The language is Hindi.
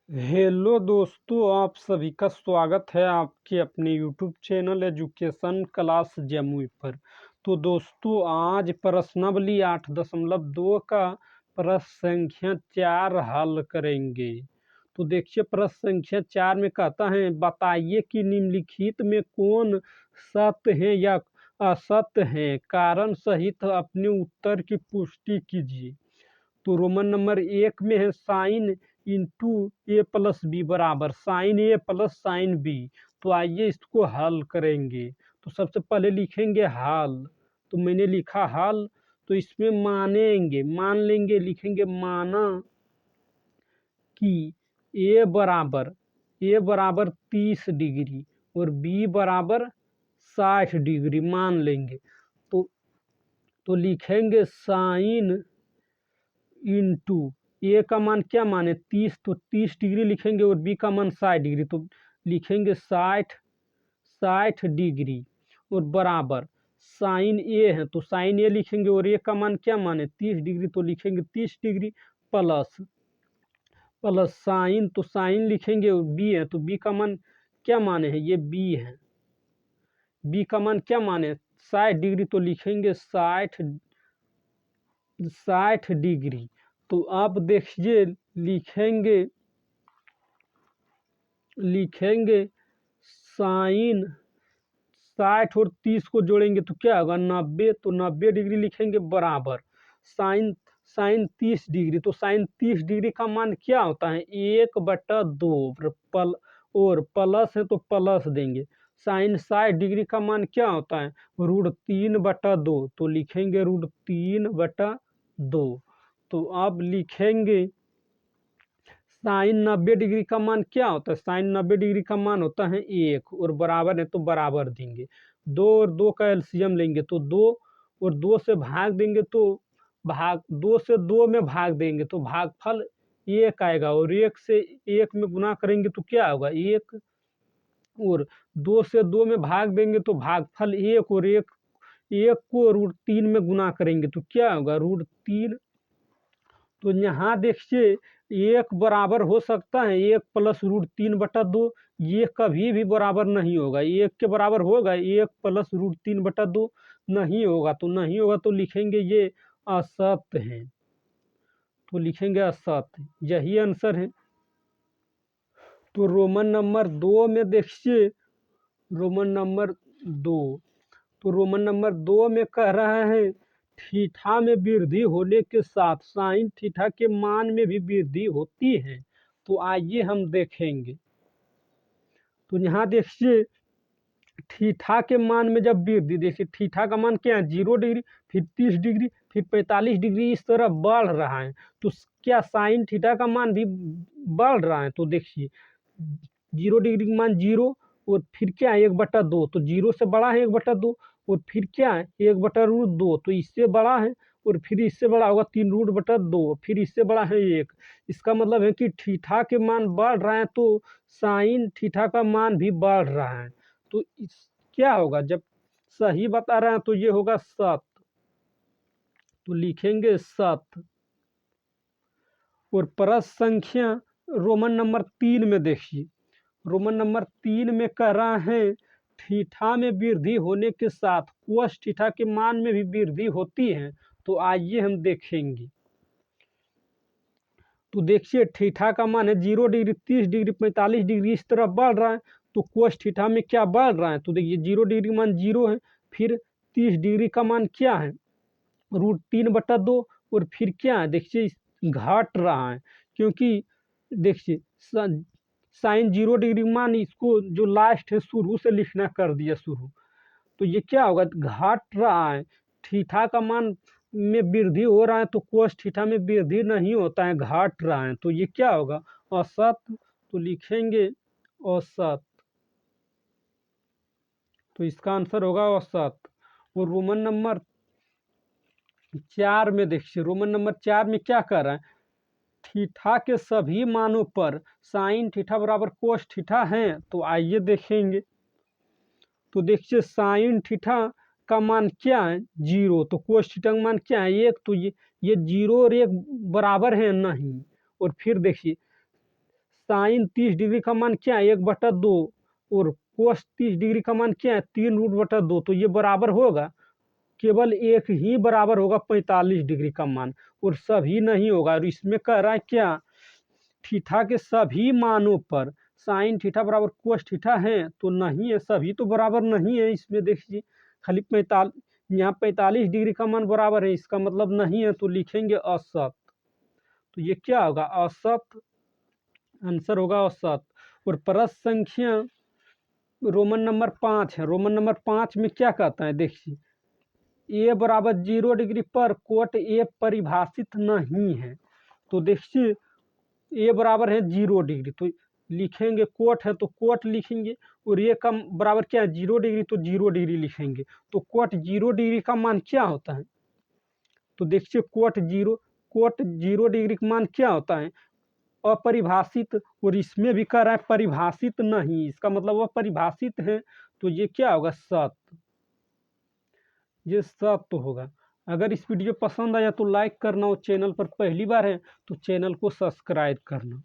हेलो दोस्तों, आप सभी का स्वागत है आपके अपने YouTube channel education class Jamui पर। तो दोस्तों, आज प्रश्नावली 8.2 का प्रश्न संख्या 4 हल करेंगे। तो देखिए, प्रश्न संख्या 4 में कहता है, बताइए कि निम्नलिखित में कौन सत्य है या असत्य है, कारण सहित अपने उत्तर की पुष्टि कीजिए। तो रोमन नंबर 1 में है साइन इंटू ए प्लस बी बराबर साइन ए प्लस साइन बी। तो आइए इसको हल करेंगे। तो सबसे पहले लिखेंगे हल। तो मैंने लिखा हल। तो इसमें मान लेंगे, लिखेंगे माना कि ए बराबर 30 डिग्री और बी बराबर 60 डिग्री मान लेंगे। तो लिखेंगे साइन इंटू ए का मान क्या मान है 30, तो 30 डिग्री लिखेंगे और बी का मान 60 डिग्री, तो लिखेंगे 60 डिग्री और बराबर साइन ए है तो साइन ए लिखेंगे और ए का मान क्या मान है 30 डिग्री, तो लिखेंगे 30 डिग्री प्लस प्लस साइन, तो साइन लिखेंगे और बी है तो बी का मान क्या मान है, ये बी है, बी का मान क्या मान है 60 डिग्री, तो लिखेंगे 60 डिग्री। तो आप देखिए, लिखेंगे लिखेंगे साइन 60 और 30 को जोड़ेंगे तो क्या होगा 90, तो 90 डिग्री लिखेंगे बराबर साइन साइन 30 डिग्री। तो साइन 30 डिग्री का मान क्या होता है 1/2 और प्लस है तो प्लस देंगे। साइन 60 डिग्री का मान क्या होता है √3/2, तो लिखेंगे √3/2। तो अब लिखेंगे साइन 90 डिग्री का मान क्या होता है, साइन 90 डिग्री का मान होता है 1 और बराबर है तो बराबर देंगे। 2 और 2 का एलसीएम लेंगे तो 2 और 2 से भाग देंगे तो 2 से 2 में भाग देंगे तो भागफल 1 आएगा और 1 से 1 में गुना करेंगे तो क्या होगा 1, और 2 से 2 में भाग देंगे तो भागफल 1 और 1 को √3 में गुना करेंगे तो क्या होगा √3। तो यहाँ देखिए, एक बराबर हो सकता है 1 प्लस √3/2, ये कभी भी बराबर नहीं होगा, 1 के बराबर होगा 1 प्लस √3/2 नहीं होगा, तो नहीं होगा तो लिखेंगे ये असत्य है, तो लिखेंगे असत्य, यही आंसर है। तो रोमन नंबर 2 में देखिए, रोमन नंबर 2 तो रोमन नंबर 2 में कह रहा है थीटा में वृद्धि होने के साथ साइन थीटा के मान में भी वृद्धि होती है। तो आइए हम देखेंगे। तो यहाँ देखिए, थीटा के मान में जब वृद्धि, देखिए थीटा का मान क्या है 0 डिग्री, फिर 30 डिग्री, फिर 45 डिग्री, इस तरह बढ़ रहा है। तो क्या साइन थीटा का मान भी बढ़ रहा है, तो देखिए 0 डिग्री का मान 0 और फिर क्या है 1/2, तो 0 से बड़ा है 1/2 और फिर क्या है 1/√2, तो इससे बड़ा है और फिर इससे बड़ा होगा 3√2, फिर इससे बड़ा है 1। इसका मतलब है कि थीटा के मान बढ़ रहा है तो साइन थीटा का मान भी बढ़ रहा है। तो इस क्या होगा, जब सही बता रहे हैं तो ये होगा सत्य, तो लिखेंगे सत्य। और प्रश्न संख्या रोमन नंबर 3 में देखिए, रोमन नंबर 3 में कह रहा है थीटा में वृद्धि होने के साथ कोस थीटा के मान में भी वृद्धि होती है। तो आइए हम देखेंगे। तो देखिए, थीटा का मान है 0 डिग्री, 30 डिग्री, 45 डिग्री, इस तरह बढ़ रहा है, तो कोस थीटा में क्या बढ़ रहा है, तो देखिए 0 डिग्री मान 0 है, फिर 30 डिग्री का मान क्या है √3/2 और फिर क्या है देखिए घट रहा है, क्योंकि देखिए साइन 0 डिग्री मान इसको जो लास्ट है शुरू से लिखना कर दिया शुरू, तो ये क्या होगा घट रहा है, थीटा का मान में वृद्धि हो रहा है तो कोस थीटा में वृद्धि नहीं होता है, घट रहा है, तो ये क्या होगा असत्य, तो लिखेंगे असत्य, तो इसका आंसर होगा असत्य। और रोमन नंबर 4 में देखिए, रोमन नंबर 4 में क्या कर रहा है थीटा के सभी मानों पर साइन थीटा बराबर कोस थीटा है। तो आइए देखेंगे। तो देखिए साइन थीटा का मान क्या है 0, तो कोस थीटा का मान क्या है 1, तो ये 0 और 1 बराबर है नहीं। और फिर देखिए साइन 30 डिग्री का मान क्या है 1/2 और कोस 30 डिग्री का मान क्या है 3√2। तो ये बराबर होगा, केवल एक ही बराबर होगा 45 डिग्री का मान, और सभी नहीं होगा। और इसमें कह रहा है क्या, थीटा के सभी मानों पर साइन थीटा बराबर कोस थीटा है, तो नहीं है, सभी तो बराबर नहीं है। इसमें देखिए खाली 45 डिग्री का मान बराबर है, इसका मतलब नहीं है, तो लिखेंगे असत। तो ये क्या होगा, असत, आंसर होगा औसत। और प्रश्न संख्या रोमन नंबर 5 है। रोमन नंबर 5 में क्या कहता है, देखिए ए बराबर 0 डिग्री पर कोट ए परिभाषित नहीं है। तो देखिए ए बराबर है 0 डिग्री, तो लिखेंगे कोट है तो कोट लिखेंगे, और ये का बराबर क्या है 0 डिग्री, तो 0 डिग्री लिखेंगे। तो कोट 0 डिग्री का मान क्या होता है, तो देखिए कोट 0 डिग्री का मान क्या होता है, अपरिभाषित। और इसमें भी कह रहा है परिभाषित नहीं, इसका मतलब वह परिभाषित है, तो ये क्या होगा सत, ये सत तो होगा। अगर इस वीडियो पसंद आया तो लाइक करना, और चैनल पर पहली बार है तो चैनल को सब्सक्राइब करना।